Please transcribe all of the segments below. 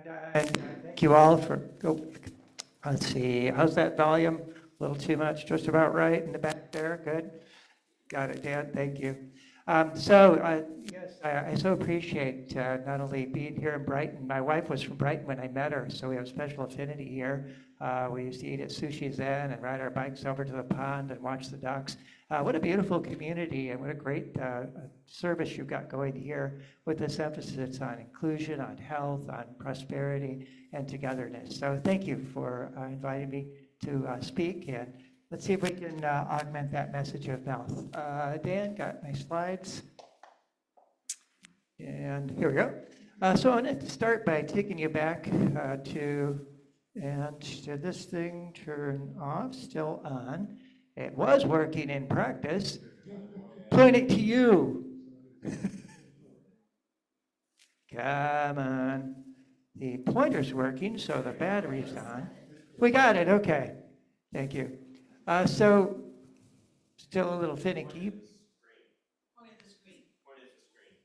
And thank you all for, let's see, how's that volume? A little too much, just about right in the back there, good. Got it, Dan, thank you. Yes, I so appreciate not only being here in Brighton. My wife was from Brighton when I met her, so we have a special affinity here. We used to eat at Sushi Zen and ride our bikes over to the pond and watch the ducks. What a beautiful community and what a great service you've got going here with this emphasis on inclusion, on health, on prosperity, and togetherness. So thank you for inviting me to speak, and let's see if we can augment that message of health. Dan, got my slides. And here we go. So I want to start by taking you back did this thing turn off? Still on. It was working in practice. Point it to you. Come on. The pointer's working, so the battery's on. We got it, okay. Thank you. So, still a little finicky. Point at the screen. Point at the screen.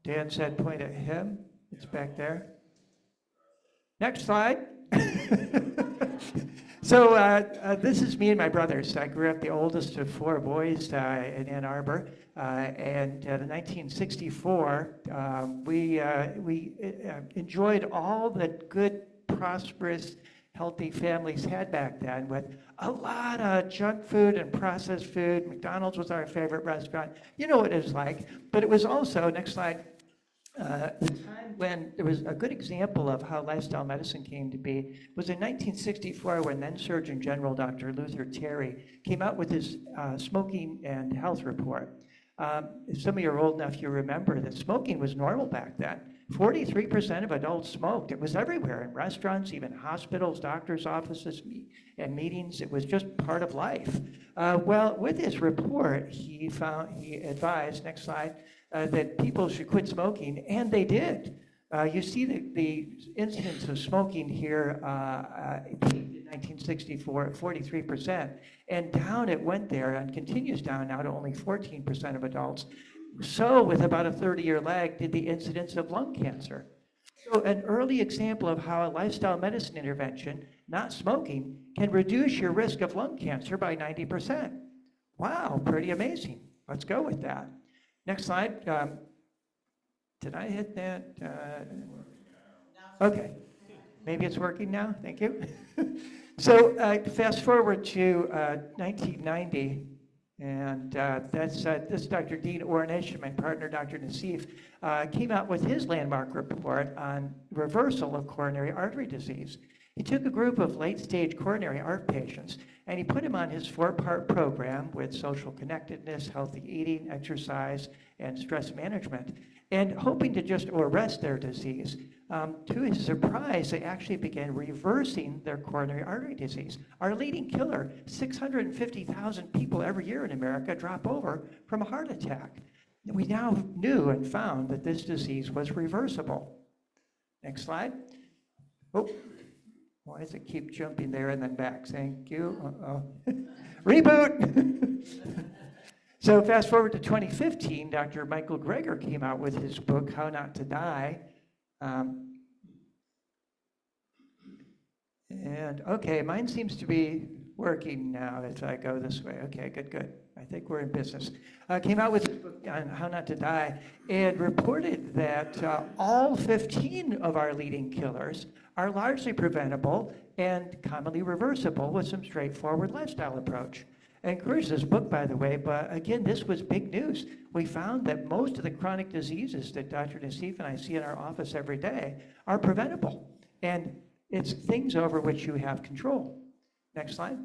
Dan said point at him. It's back there. Next slide. So this is me and my brothers. I grew up the oldest of four boys in Ann Arbor. And in 1964, we enjoyed all that good, prosperous, healthy families had back then, with a lot of junk food and processed food. McDonald's was our favorite restaurant. You know what it was like. But it was also, next slide, the time when there was a good example of how lifestyle medicine came to be was in 1964, when then Surgeon General Dr. Luther Terry came out with his smoking and health report. If some of you are old enough, you remember that smoking was normal back then. 43% of adults smoked. It was everywhere, in restaurants, even hospitals, doctors' offices, and meetings. It was just part of life. Well, with his report, he advised, next slide, that people should quit smoking, and they did. You see the incidence of smoking here peaked in 1964 at 43%, and down it went there and continues down now to only 14% of adults. So with about a 30-year lag did the incidence of lung cancer. So an early example of how a lifestyle medicine intervention, not smoking, can reduce your risk of lung cancer by 90%. Wow, pretty amazing. Let's go with that. Next slide. Did I hit that? Okay. Maybe it's working now. Thank you. So fast forward to 1990, and this Dr. Dean Ornish and my partner, Dr. Nassif, came out with his landmark report on reversal of coronary artery disease. He took a group of late-stage coronary artery patients, and he put them on his 4-part program with social connectedness, healthy eating, exercise, and stress management, and hoping to just arrest their disease. To his surprise, they actually began reversing their coronary artery disease. Our leading killer, 650,000 people every year in America drop over from a heart attack. We now knew and found that this disease was reversible. Next slide. Oh, why does it keep jumping there and then back? Thank you. Reboot. So fast forward to 2015, Dr. Michael Greger came out with his book, How Not to Die. And okay, mine seems to be working now as I go this way. Okay, good. I think we're in business. Came out with his book on How Not to Die and reported that all 15 of our leading killers are largely preventable and commonly reversible with some straightforward lifestyle approach. I encourage this book, by the way, but again, this was big news. We found that most of the chronic diseases that Dr. Nassif and I see in our office every day are preventable, and it's things over which you have control. Next slide.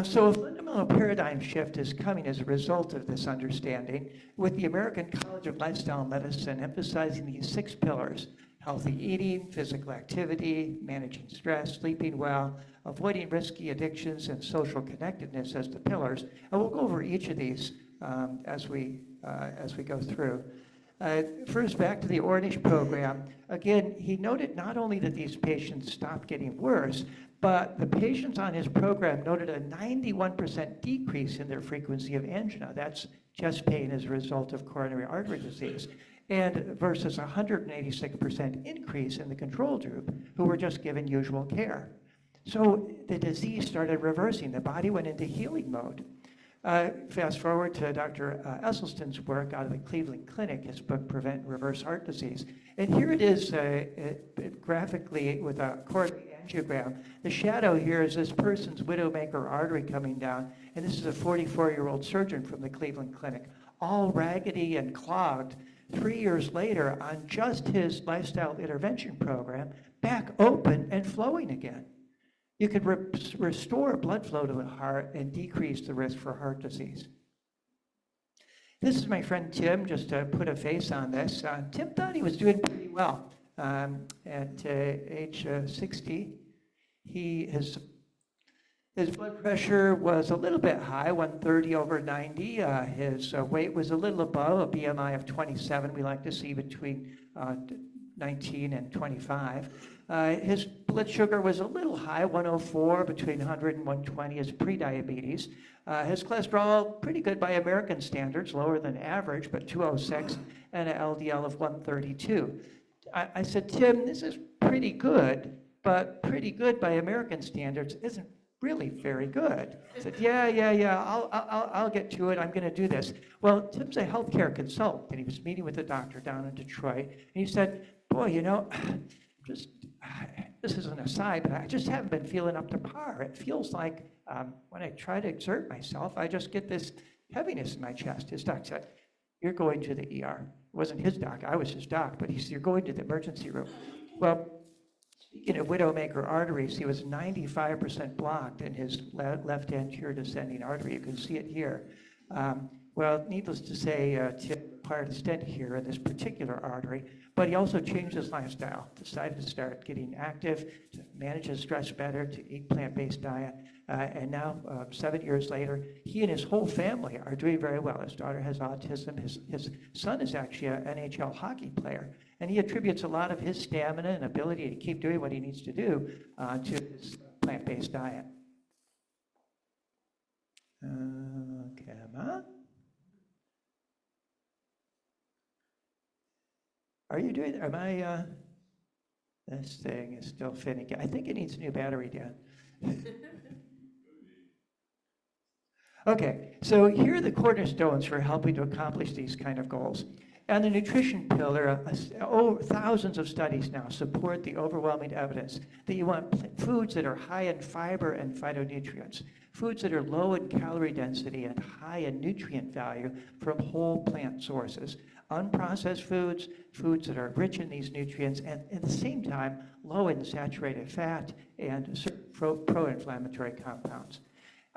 So a fundamental paradigm shift is coming as a result of this understanding, with the American College of Lifestyle Medicine emphasizing these 6 pillars: healthy eating, physical activity, managing stress, sleeping well, avoiding risky addictions, and social connectedness as the pillars. And we'll go over each of these as we go through. First, back to the Ornish program. Again, he noted not only that these patients stopped getting worse, but the patients on his program noted a 91% decrease in their frequency of angina. That's chest pain as a result of coronary artery disease, and versus 186% increase in the control group who were just given usual care. So the disease started reversing. The body went into healing mode. Fast forward to Dr. Esselstyn's work out of the Cleveland Clinic, his book, Prevent and Reverse Heart Disease. And here it is graphically with a coronary angiogram. The shadow here is this person's widowmaker artery coming down, and this is a 44-year-old surgeon from the Cleveland Clinic, all raggedy and clogged. 3 years later, on just his lifestyle intervention program, back open and flowing again. You could restore blood flow to the heart and decrease the risk for heart disease. This is my friend Tim, just to put a face on this. Tim thought he was doing pretty well. At age 60, his blood pressure was a little bit high, 130/90. His weight was a little above, a BMI of 27. We like to see between 19 and 25. His blood sugar was a little high, 104, between 100 and 120 is pre-diabetes. His cholesterol, pretty good by American standards, lower than average, but 206, and an LDL of 132. I said, Tim, this is pretty good, but pretty good by American standards isn't really very good. I said, yeah, I'll get to it. I'm going to do this. Well, Tim's a healthcare consultant, and he was meeting with a doctor down in Detroit, and he said, boy, this is an aside, but I just haven't been feeling up to par. It feels like when I try to exert myself, I just get this heaviness in my chest. His doc said, you're going to the ER. It wasn't his doc, I was his doc, but he said, you're going to the emergency room. Well, speaking of widowmaker arteries, he was 95% blocked in his left anterior descending artery. You can see it here. Well, needless to say, Tim required a stent here in this particular artery, but he also changed his lifestyle, decided to start getting active, to manage his stress better, to eat plant-based diet, and now, 7 years later, he and his whole family are doing very well. His daughter has autism. His son is actually an NHL hockey player, and he attributes a lot of his stamina and ability to keep doing what he needs to do to his plant-based diet. Come on. Are you doing, this thing is still finicky. I think it needs a new battery, Dan. Okay, so here are the cornerstones for helping to accomplish these kind of goals. And the nutrition pillar, thousands of studies now support the overwhelming evidence that you want foods that are high in fiber and phytonutrients, foods that are low in calorie density and high in nutrient value from whole plant sources. Unprocessed foods, foods that are rich in these nutrients, and at the same time, low in saturated fat and certain pro-inflammatory compounds.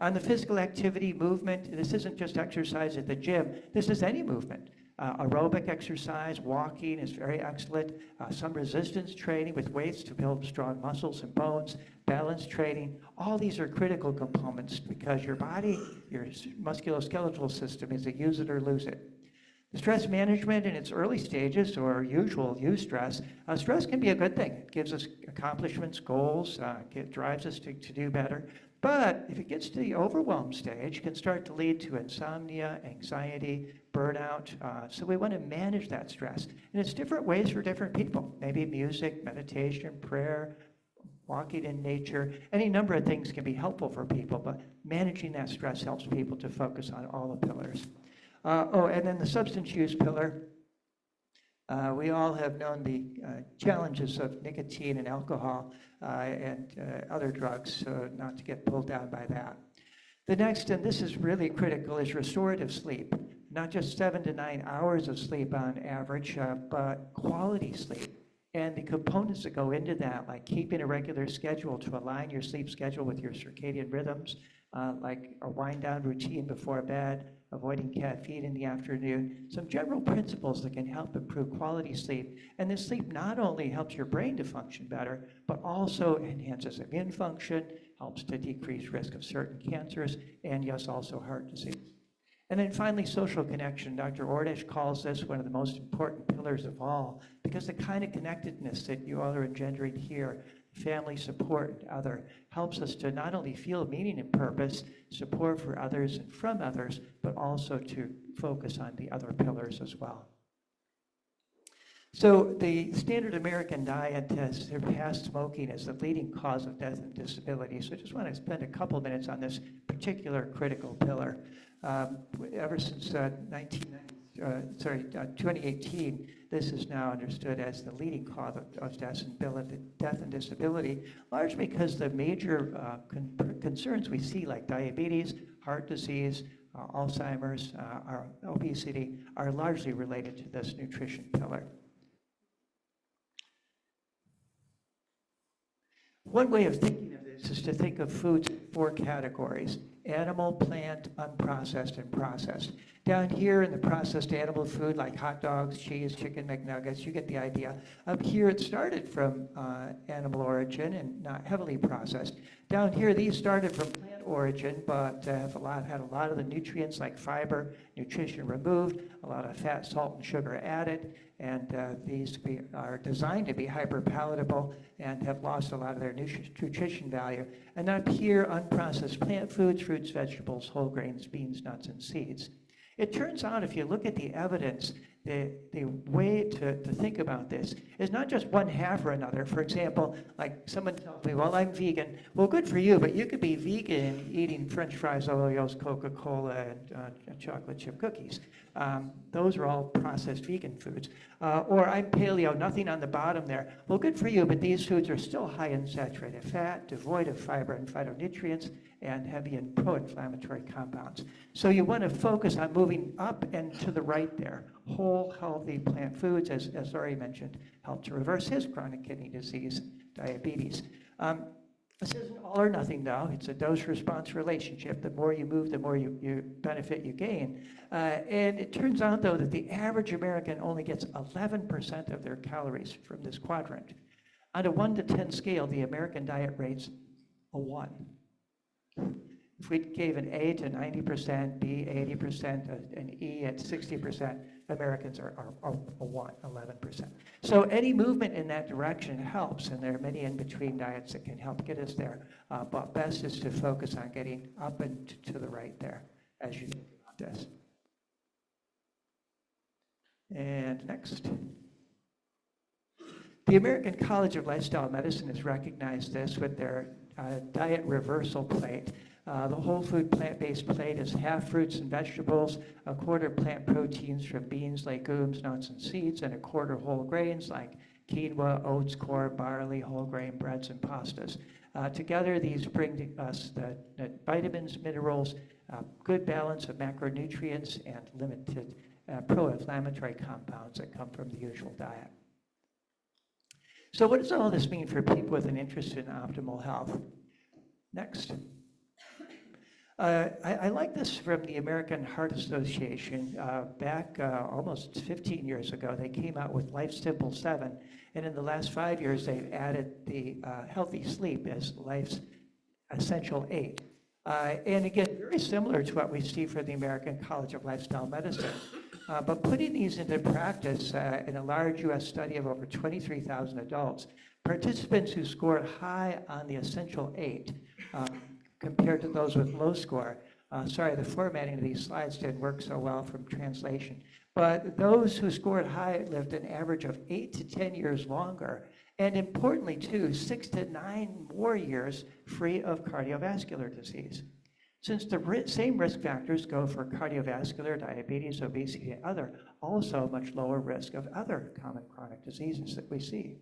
On the physical activity movement, this isn't just exercise at the gym, this is any movement. Aerobic exercise, walking is very excellent. Some resistance training with weights to build strong muscles and bones, balance training. All these are critical components because your body, your musculoskeletal system is a use it or lose it. The stress management in its early stages, or usual eustress, stress can be a good thing. It gives us accomplishments, goals, it drives us to do better. But if it gets to the overwhelm stage, it can start to lead to insomnia, anxiety, burnout. So we want to manage that stress. And it's different ways for different people. Maybe music, meditation, prayer, walking in nature. Any number of things can be helpful for people, but managing that stress helps people to focus on all the pillars. And then the substance use pillar. We all have known the challenges of nicotine and alcohol and other drugs, so not to get pulled down by that. The next, and this is really critical, is restorative sleep. Not just 7 to 9 hours of sleep on average, but quality sleep. And the components that go into that, like keeping a regular schedule to align your sleep schedule with your circadian rhythms, like a wind-down routine before bed, avoiding caffeine in the afternoon, some general principles that can help improve quality sleep. And this sleep not only helps your brain to function better, but also enhances immune function, helps to decrease risk of certain cancers, and yes, also heart disease. And then finally, social connection. Dr. Ordish calls this one of the most important pillars of all, because the kind of connectedness that you all are engendering here, family support, and other, helps us to not only feel meaning and purpose, support for others and from others, but also to focus on the other pillars as well. So the standard American diet has surpassed smoking as the leading cause of death and disability. So I just want to spend a couple minutes on this particular critical pillar. Ever since 2018, this is now understood as the leading cause of death and disability, largely because the major concerns we see, like diabetes, heart disease, Alzheimer's, obesity, are largely related to this nutrition pillar. One way of thinking of this is to think of foods in 4 categories: animal, plant, unprocessed, and processed. Down here in the processed animal food, like hot dogs, cheese, chicken McNuggets, you get the idea. Up here, it started from animal origin and not heavily processed. Down here, these started from plant origin, but had a lot of the nutrients like fiber, nutrition removed, a lot of fat, salt, and sugar added, and these are designed to be hyper palatable and have lost a lot of their nutrition value. And up here, unprocessed plant foods, fruits, vegetables, whole grains, beans, nuts, and seeds. It turns out, if you look at the evidence, the way to think about this is not just one half or another. For example, like someone tells me, well, I'm vegan. Well, good for you, but you could be vegan eating French fries, Oreos, Coca-Cola, and chocolate chip cookies. Those are all processed vegan foods. Or I'm paleo, nothing on the bottom there. Well, good for you, but these foods are still high in saturated fat, devoid of fiber and phytonutrients, and heavy in pro-inflammatory compounds. So you want to focus on moving up and to the right there. Whole, healthy plant foods, as already mentioned, help to reverse his chronic kidney disease, diabetes. This isn't all or nothing, though. It's a dose-response relationship. The more you move, the more you benefit you gain. And it turns out, though, that the average American only gets 11% of their calories from this quadrant. On a 1 to 10 scale, the American diet rates a 1. If we gave an A to 90%, B 80%, an E at 60%, Americans are a 1, 11%. So any movement in that direction helps, and there are many in-between diets that can help get us there. But best is to focus on getting up and to the right there as you think about this. And next. The American College of Lifestyle Medicine has recognized this with their diet reversal plate. The whole food plant-based plate is half fruits and vegetables, a quarter plant proteins from beans, legumes, nuts, and seeds, and a quarter whole grains like quinoa, oats, corn, barley, whole grain breads, and pastas. Together, these bring us the vitamins, minerals, good balance of macronutrients, and limited pro-inflammatory compounds that come from the usual diet. So what does all this mean for people with an interest in optimal health? Next. I like this from the American Heart Association. Back almost 15 years ago, they came out with Life's Simple 7, and in the last 5 years, they've added the healthy sleep as Life's Essential 8. And again, very similar to what we see for the American College of Lifestyle Medicine. But putting these into practice in a large U.S. study of over 23,000 adults, participants who scored high on the Essential 8 compared to those with low score. Sorry, the formatting of these slides didn't work so well from translation. But those who scored high lived an average of 8 to 10 years longer, and importantly too, 6 to 9 more years free of cardiovascular disease. Since the same risk factors go for cardiovascular, diabetes, obesity, and other, also much lower risk of other common chronic diseases that we see.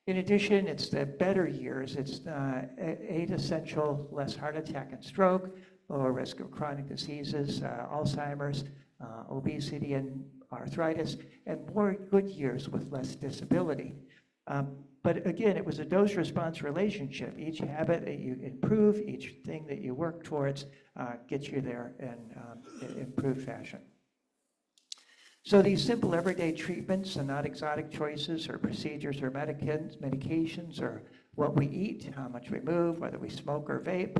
In addition, it's the better years. It's 8 essential, less heart attack and stroke, lower risk of chronic diseases, Alzheimer's, obesity and arthritis, and more good years with less disability. But again, it was a dose-response relationship. Each habit that you improve, each thing that you work towards gets you there in improved fashion. So these simple everyday treatments are not exotic choices or procedures or medications or what we eat, how much we move, whether we smoke or vape.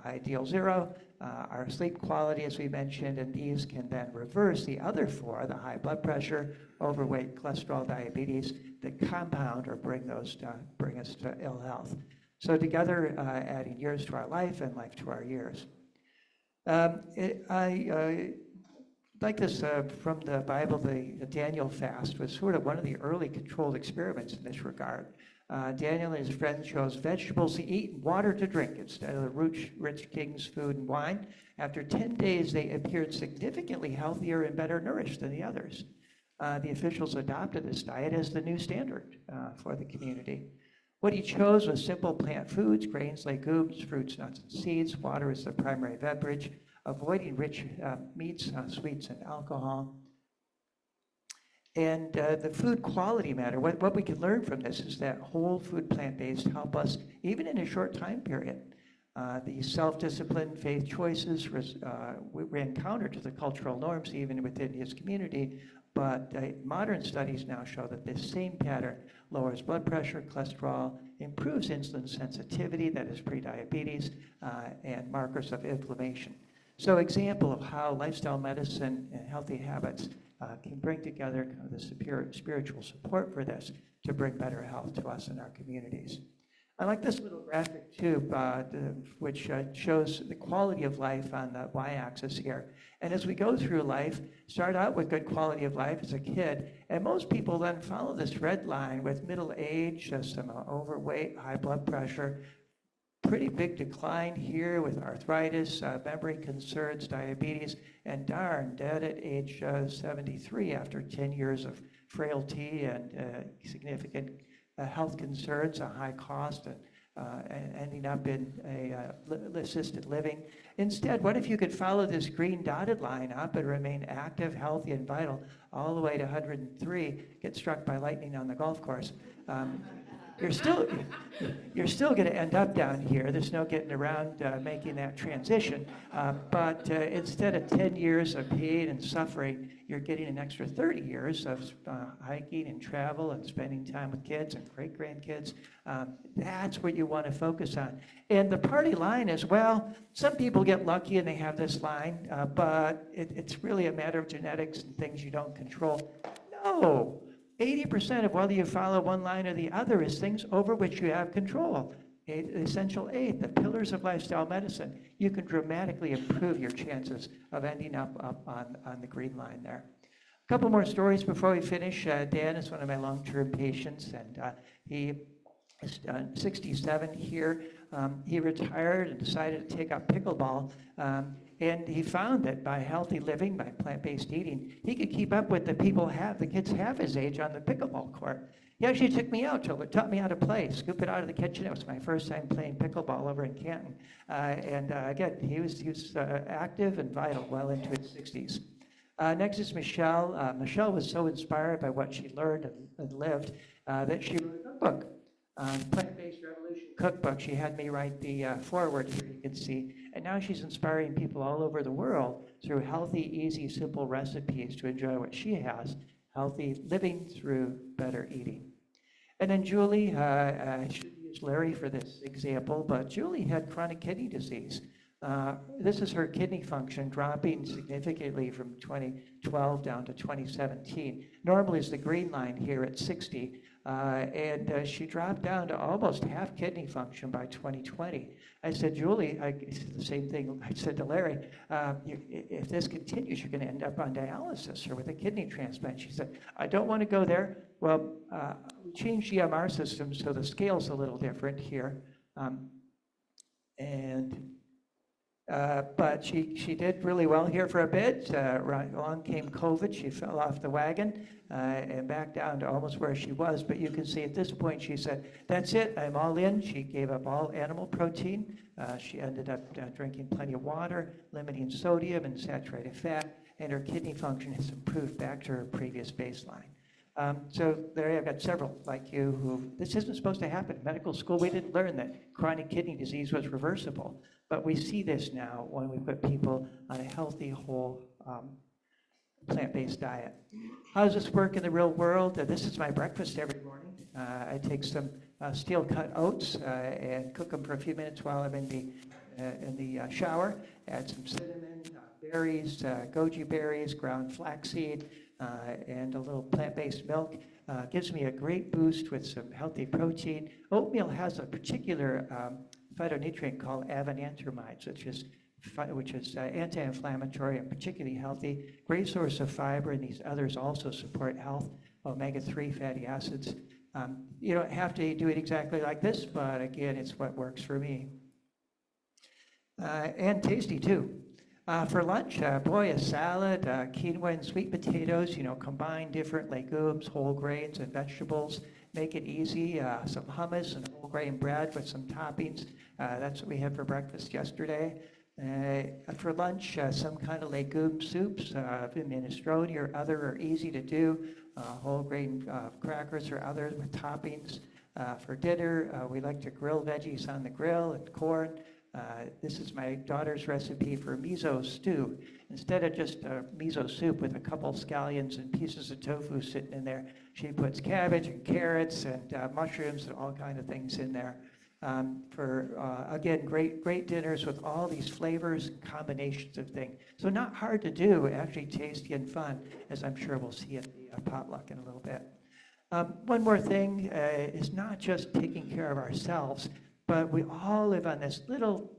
ideal 0, our sleep quality, as we mentioned, and these can then reverse the other 4, the high blood pressure, overweight, cholesterol, diabetes, that compound or bring us to ill health. So together, adding years to our life and life to our years. I like this from the Bible, the Daniel fast was sort of one of the early controlled experiments in this regard. Daniel and his friends chose vegetables to eat and water to drink instead of the rich king's food and wine. After 10 days, they appeared significantly healthier and better nourished than the others. The officials adopted this diet as the new standard for the community. What he chose was simple plant foods, grains, legumes, fruits, nuts, and seeds. Water is the primary beverage, avoiding rich meats, sweets, and alcohol. And the food quality matter, what we can learn from this is that whole food plant-based help us, even in a short time period. The self-discipline, faith choices ran counter to the cultural norms even within his community, but modern studies now show that this same pattern lowers blood pressure, cholesterol, improves insulin sensitivity, that is prediabetes, and markers of inflammation. So example of how lifestyle medicine and healthy habits can bring together kind of the spiritual support for this to bring better health to us in our communities. I like this little graphic too, which shows the quality of life on the y-axis here. And as we go through life, start out with good quality of life as a kid, and most people then follow this red line with middle age, some overweight, high blood pressure, pretty big decline here with arthritis, memory concerns, diabetes, and darn, dead at age 73 after 10 years of frailty and significant health concerns, a high cost, and ending up in assisted living. Instead, what if you could follow this green dotted line up and remain active, healthy, and vital all the way to 103, get struck by lightning on the golf course? You're still going to end up down here. There's no getting around making that transition. But instead of 10 years of pain and suffering, you're getting an extra 30 years of hiking and travel and spending time with kids and great-grandkids. That's what you want to focus on. And the party line is, well, some people get lucky and they have this line, but it's really a matter of genetics and things you don't control. No. 80% of whether you follow one line or the other is things over which you have control. Essential 8, the pillars of lifestyle medicine. You can dramatically improve your chances of ending up on the green line there. A couple more stories before we finish. Dan is one of my long-term patients, and he is 67 here. He retired and decided to take up pickleball. And he found that by healthy living, by plant-based eating, he could keep up with the kids half his age on the pickleball court. He actually took me out, taught me how to play, scoop it out of the kitchen. It was my first time playing pickleball over in Canton. Again, he was active and vital well into his 60s. Next is Michelle. Michelle was so inspired by what she learned and lived that she wrote a cookbook. Plant-Based Revolution cookbook. She had me write the foreword here, you can see. And now she's inspiring people all over the world through healthy, easy, simple recipes to enjoy what she has, healthy living through better eating. And then Julie, I should use Larry for this example, but Julie had chronic kidney disease. This is her kidney function dropping significantly from 2012 down to 2017. Normally it's the green line here at 60. And she dropped down to almost half kidney function by 2020. I said, Julie, the same thing I said to Larry, if this continues, you're going to end up on dialysis or with a kidney transplant. She said, I don't want to go there. Well, we changed EMR systems, so the scale's a little different here. But she did really well here for a bit. Right along came COVID. She fell off the wagon and back down to almost where she was. But you can see at this point, she said, that's it, I'm all in. She gave up all animal protein. She ended up drinking plenty of water, limiting sodium and saturated fat, and her kidney function has improved back to her previous baseline. So there I've got several like you who, this isn't supposed to happen. In medical school, we didn't learn that chronic kidney disease was reversible. But we see this now when we put people on a healthy, whole, plant-based diet. How does this work in the real world? This is my breakfast every morning. I take some steel-cut oats and cook them for a few minutes while I'm in the in the shower. Add some cinnamon, berries, goji berries, ground flaxseed, and a little plant-based milk. Gives me a great boost with some healthy protein. Oatmeal has a particular phytonutrient called avenantramides, which is anti-inflammatory and particularly healthy. Great source of fiber, and these others also support health. Omega-3 fatty acids. You don't have to do it exactly like this, but again, it's what works for me. And tasty too. For lunch, a salad, quinoa and sweet potatoes, combine different legumes, whole grains, and vegetables. Make it easy. Some hummus and whole grain bread with some toppings. That's what we had for breakfast yesterday. For lunch, some kind of legume soups, minestrone or other are easy to do. Whole grain crackers or others with toppings. For dinner, we like to grill veggies on the grill and corn. This is my daughter's recipe for miso stew. Instead of just miso soup with a couple scallions and pieces of tofu sitting in there, she puts cabbage and carrots and mushrooms and all kinds of things in there. Again, great dinners with all these flavors and combinations of things. So not hard to do, actually tasty and fun, as I'm sure we'll see at the potluck in a little bit. One more thing is not just taking care of ourselves, but we all live on this little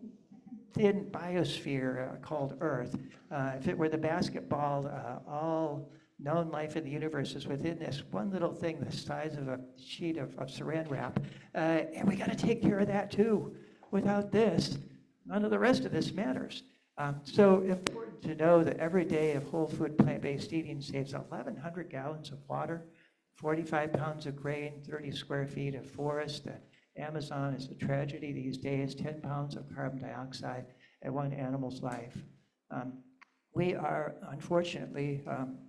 thin biosphere called Earth. If it were the basketball, all known life in the universe is within this one little thing the size of a sheet of saran wrap. And we got to take care of that too. Without this, none of the rest of this matters. So important to know that every day of whole food plant-based eating saves 1,100 gallons of water, 45 pounds of grain, 30 square feet of forest. Amazon is a tragedy these days, 10 pounds of carbon dioxide and one animal's life. We are, unfortunately,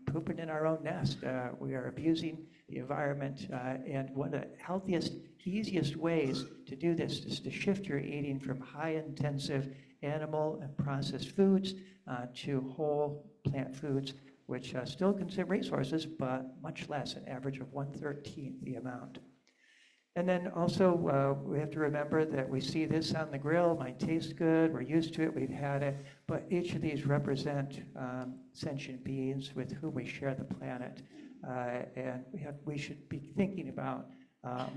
pooping in our own nest. We are abusing the environment, and one of the healthiest, easiest ways to do this is to shift your eating from high-intensive animal and processed foods to whole plant foods, which still consume resources, but much less, an average of 1/13 the amount. And then also, we have to remember that we see this on the grill, might taste good, we're used to it, we've had it, but each of these represent sentient beings with whom we share the planet. And we should be thinking about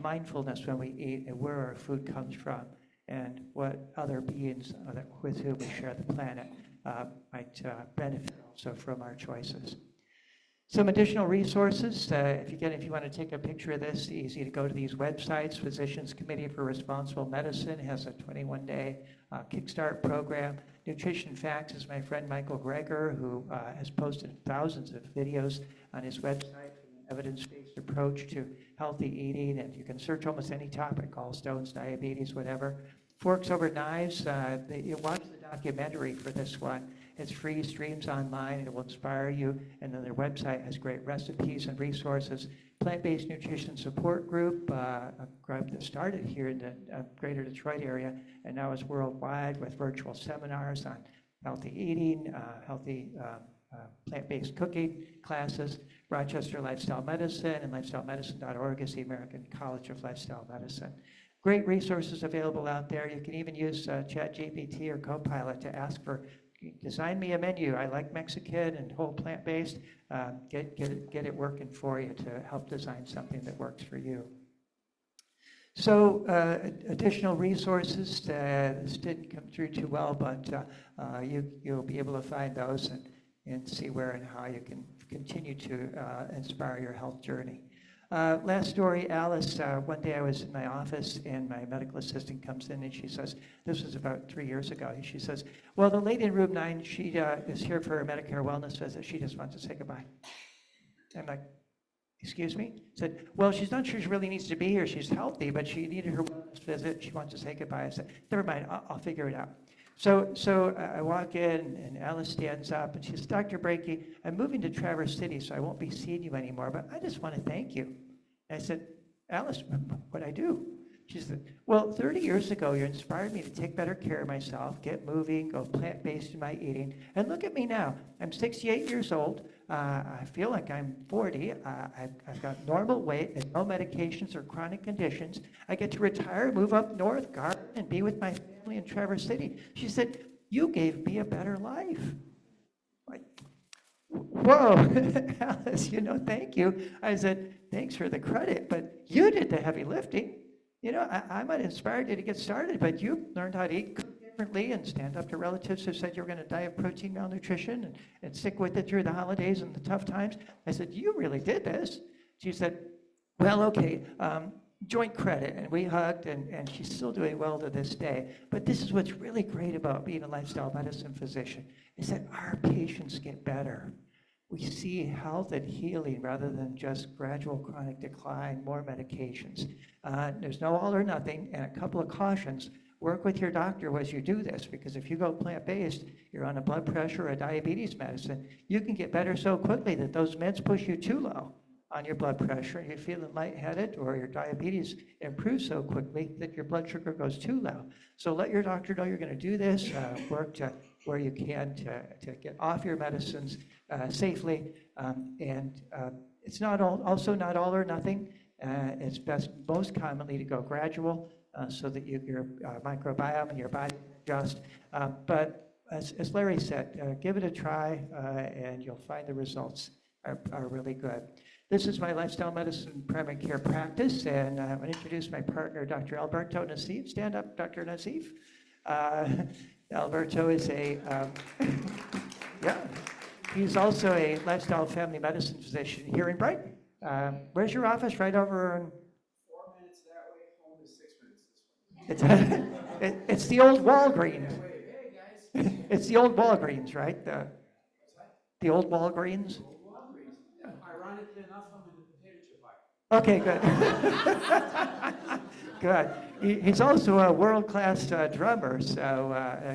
mindfulness when we eat and where our food comes from and what other beings with whom we share the planet might benefit also from our choices. Some additional resources, if you want to take a picture of this, easy to go to these websites. Physicians Committee for Responsible Medicine has a 21-day Kickstart program. Nutrition Facts is my friend Michael Greger, who has posted thousands of videos on his website, an evidence-based approach to healthy eating, and you can search almost any topic, gallstones, diabetes, whatever. Forks Over Knives, you watch the documentary for this one. It's free, streams online, and it will inspire you. And then their website has great recipes and resources. Plant-Based Nutrition Support Group, a group that started here in the greater Detroit area and now is worldwide with virtual seminars on healthy eating, healthy plant-based cooking classes. Rochester Lifestyle Medicine and lifestylemedicine.org is the American College of Lifestyle Medicine. Great resources available out there. You can even use ChatGPT or Copilot to ask for, design me a menu. I like Mexican and whole plant-based. Get it working for you to help design something that works for you. So additional resources, this didn't come through too well, but you'll be able to find those and see where and how you can continue to inspire your health journey. Last story, Alice, one day I was in my office and my medical assistant comes in and she says, this was about 3 years ago, and she says, well, the lady in room 9, she is here for a Medicare wellness visit. She just wants to say goodbye. I'm like, excuse me? Said, well, she's not sure she really needs to be here. She's healthy, but she needed her wellness visit. She wants to say goodbye. I said, never mind, I'll figure it out. So I walk in and Alice stands up and she says, Dr. Breakey, I'm moving to Traverse City, so I won't be seeing you anymore, but I just want to thank you. And I said, Alice, what'd I do? She said, well, 30 years ago, you inspired me to take better care of myself, get moving, go plant-based in my eating, and look at me now. I'm 68 years old. I feel like I'm 40. I've got normal weight and no medications or chronic conditions. I get to retire, move up north, garden, and be with my family family in Traverse City. She said, you gave me a better life. Like, whoa, Alice, thank you. I said, thanks for the credit, but you did the heavy lifting. I might have inspired you to get started, but you learned how to eat differently and stand up to relatives who said you were going to die of protein malnutrition and stick with it through the holidays and the tough times. I said, you really did this. She said, well, okay, joint credit. And we hugged, and she's still doing well to this day. But this is what's really great about being a lifestyle medicine physician, is that our patients get better. We see health and healing rather than just gradual chronic decline, more medications. There's no all or nothing, and a couple of cautions. Work with your doctor as you do this, because if you go plant-based, you're on a blood pressure or a diabetes medicine, you can get better so quickly that those meds push you too low on your blood pressure, and you're feeling lightheaded, or your diabetes improves so quickly that your blood sugar goes too low. So let your doctor know you're going to do this. Work to where you can to get off your medicines safely, and it's not not all or nothing. It's best most commonly to go gradual so that your microbiome and your body adjust. But as Larry said, give it a try, and you'll find the results are really good. This is my lifestyle medicine primary care practice, and I want to introduce my partner, Dr. Alberto Nassif. Stand up, Dr. Nassif. Alberto is he's also a lifestyle family medicine physician here in Brighton. Where's your office? Right over in... 4 minutes that way, home is 6 minutes this way. It's the old Walgreens. Hey, guys. It's the old Walgreens, right? The old Walgreens. The old Walgreens. Ironically enough, I'm in the potato chip aisle. Okay, good. Good. He's also a world-class drummer, so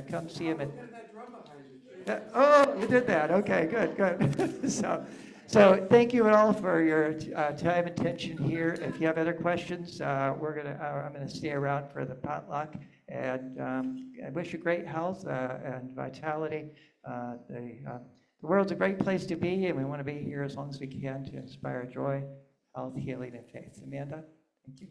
come see him at... Look at that drum behind you. Oh, you did that. Okay, good. So thank you all for your time and attention here. If you have other questions, I'm gonna stay around for the potluck, and I wish you great health and vitality. The world's a great place to be, and we want to be here as long as we can to inspire joy, health, healing, and faith. Amanda, thank you.